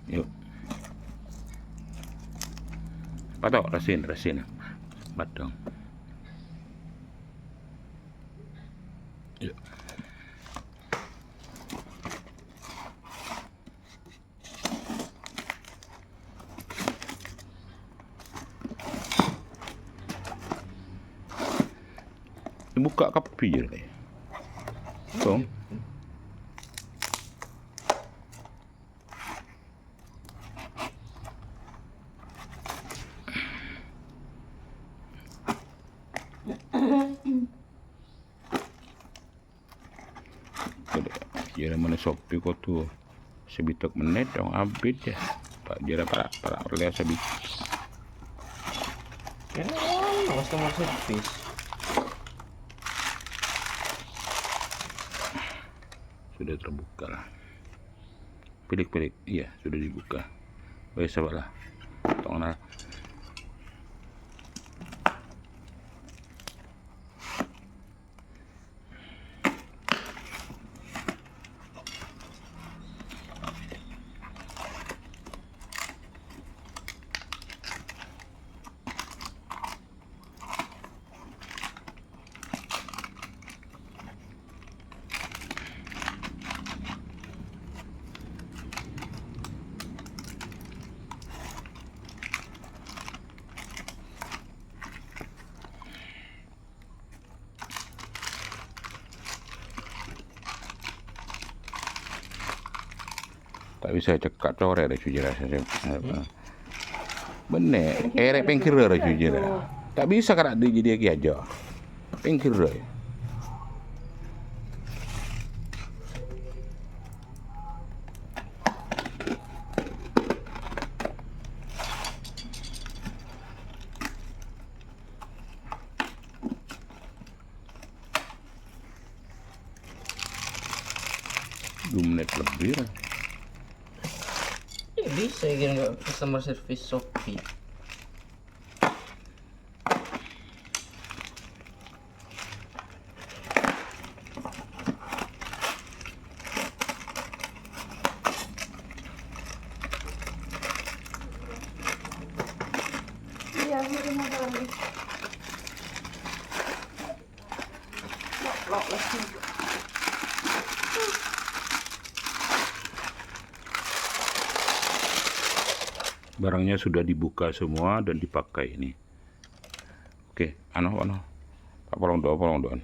Yuk. Patok resin. Batong. Yuk. Buka kapi je lah. Tong. Jira mana sopi ko tu sebitok menit dong abis ya. Pak jira para oleh sebit. Kenapa customer service? Sudah terbuka lah. Pelik. Iya, sudah dibuka. Baik, sabarlah. Tolonglah. Tak bisa cekat coret dah cuci rasa. Bener, erek pengkir dah cuci dah. Tak bisa kan dia jadi lagi aja. Pengkir dah. Dua menit lebih lah. Ya bisa kan customer service Shopee. Iya, ini ada lagi. Lok lagi. Barangnya sudah dibuka semua dan dipakai ini. Oke, pak polong doan.